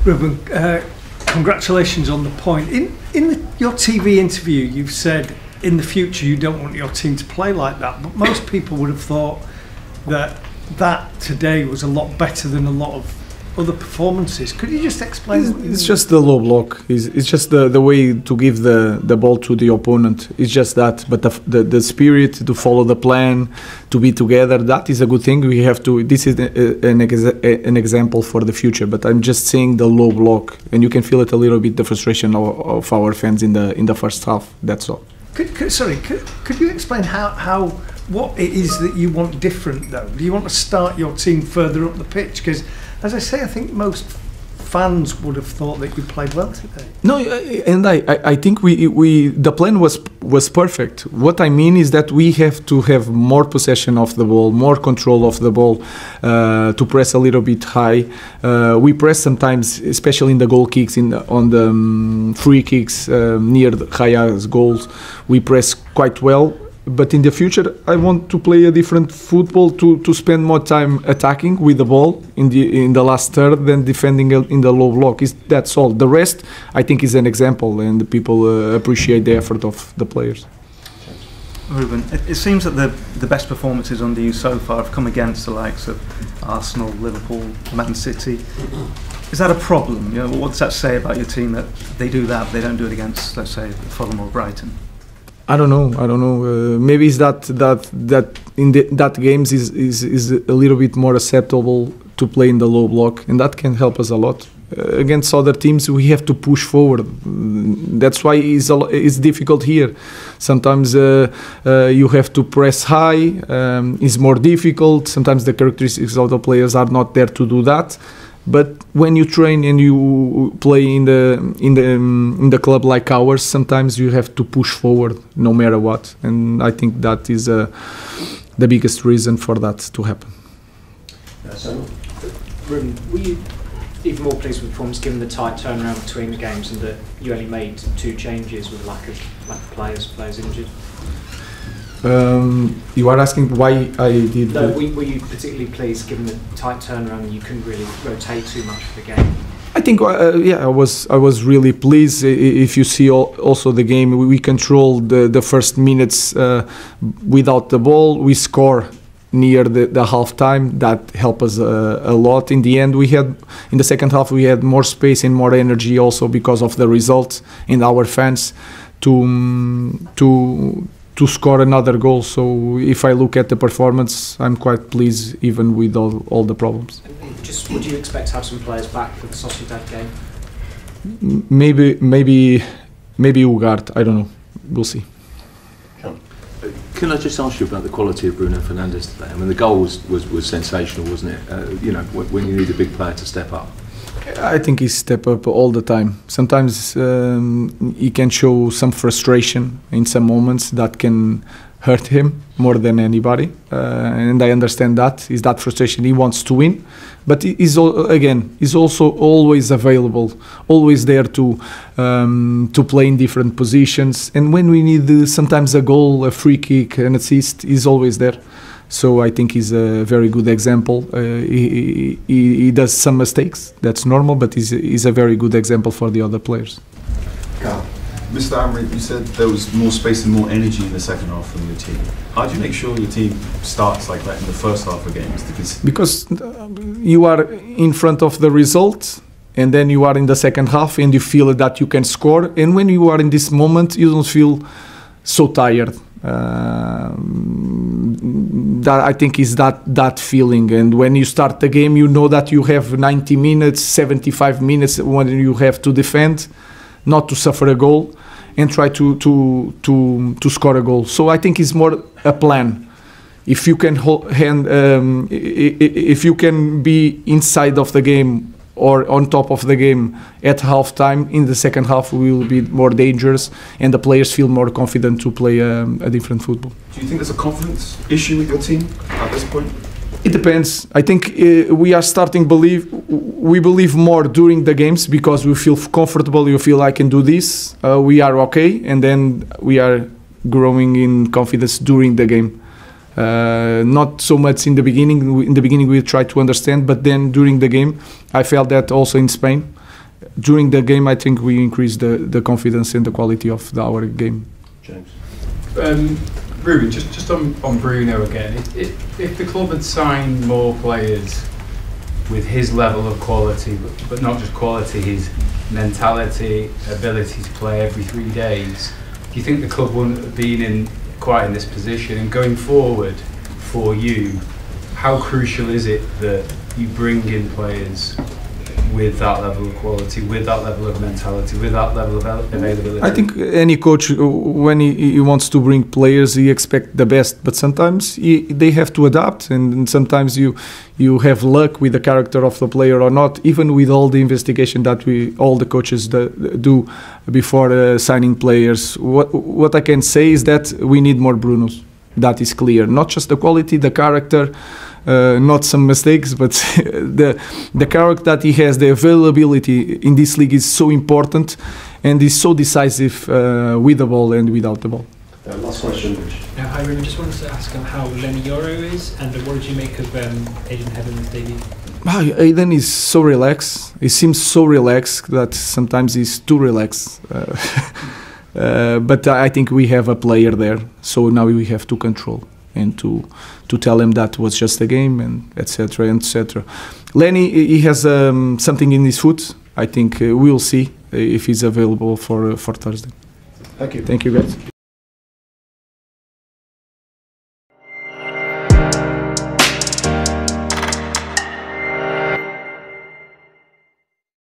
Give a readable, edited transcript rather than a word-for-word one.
Ruben, congratulations on the point. Your TV interview, you've said in the future you don't want your team to play like that, but most people would have thought that today was a lot better than a lot of other performances. Could you just explain? It's just the low block. It's just the way to give the ball to the opponent. It's just that. But the spirit to follow the plan, to be together, that is a good thing. We have to. This is an example for the future. But I'm just saying the low block, and you can feel it a little bit, the frustration of our fans in the first half. That's all. Could you explain what it is that you want different though? Do you want to start your team further up the pitch? Because, as I say, I think most fans would have thought that you played well today. No, and I think the plan was perfect. What I mean is that we have to have more possession of the ball, more control of the ball, to press a little bit high. We press sometimes, especially in the goal kicks, on the free kicks near the Raya's goals. We press quite well. But in the future, I want to play a different football, to spend more time attacking with the ball in the last third than defending in the low block. That's all. The rest, I think, is an example, and the people appreciate the effort of the players. Ruben, it seems that the best performances under you so far have come against the likes of Arsenal, Liverpool, Man City. Is that a problem? You know, what does that say about your team that they do that, but they don't do it against, let's say, Fulham or Brighton? I don't know. Maybe it's that in that games is a little bit more acceptable to play in the low block, and that can help us a lot. Against other teams, we have to push forward. That's why it's difficult here. Sometimes you have to press high. It's more difficult. Sometimes the characteristics of the players are not there to do that. But when you train and you play in the club like ours, sometimes you have to push forward no matter what, and I think that is the biggest reason for that to happen. So, Ruben, were you even more pleased with the performance given the tight turnaround between the games and that you only made 2 changes with lack of players injured? You are asking why I did. No, were you particularly pleased given the tight turnaround and you couldn't really rotate too much for the game? I think, I was really pleased. If you see also the game, we controlled the first minutes without the ball. We score near the half time. That helped us a lot. In the end, in the second half we had more space and more energy also because of the results and our fans to score another goal. So if I look at the performance, I'm quite pleased even with all the problems. Just would you expect to have some players back for the Sociedad game? Maybe Ugarte, I don't know. We'll see. Can I just ask you about the quality of Bruno Fernandes today? I mean, the goal was sensational, wasn't it? You know, when you need a big player to step up. I think he step up all the time. Sometimes he can show some frustration in some moments that can hurt him more than anybody, and I understand that. Is that frustration? He wants to win, but he's also always available, always there to play in different positions. And when we need sometimes a goal, a free kick, an assist, he's always there. So I think he's a very good example. He does some mistakes, that's normal, but he's a very good example for the other players. Carl, Mr. Amorim, you said there was more space and more energy in the second half from your team. How do you make sure your team starts like that in the first half of games? Because you are in front of the result, and then you are in the second half and you feel that you can score, and when you are in this moment you don't feel so tired. That I think is that feeling, and when you start the game you know that you have 90 minutes, 75 minutes when you have to defend, not to suffer a goal, and try to score a goal. So I think it's more a plan. If you can if you can be inside of the game or on top of the game at half time, in the second half we will be more dangerous and the players feel more confident to play a different football. Do you think there's a confidence issue with your team at this point? It depends. I think we are starting we believe more during the games because we feel comfortable, you feel I can do this, we are okay, and then we are growing in confidence during the game. Not so much in the beginning. In the beginning we tried to understand, but then during the game I felt that also in Spain during the game, I think we increased the confidence and the quality of our game. James. Ruben, just on Bruno again. If the club had signed more players with his level of quality, but not just quality, his mentality, ability to play every 3 days, do you think the club wouldn't have been quite in this position? And going forward for you, how crucial is it that you bring in players with that level of quality, with that level of mentality, with that level of availability? I think any coach, when he wants to bring players, he expects the best. But sometimes they have to adapt, and sometimes you have luck with the character of the player or not. Even with all the investigation that all the coaches do before signing players, what I can say is that we need more Brunos. That is clear. Not just the quality, the character. Not some mistakes, but the character that he has, the availability in this league is so important, and is so decisive with the ball and without the ball. Last question, Rich. Hi, Ruben. Just wanted to ask how Lenny Yoro is, and what did you make of Aiden Heaven's debut? Aiden is so relaxed. He seems so relaxed that sometimes he's too relaxed. But I think we have a player there, so now we have to control and to tell him that was just a game, and etc. etc. Lenny, he has something in his foot. I think we will see if he's available for Thursday. Thank you. Thank you, guys.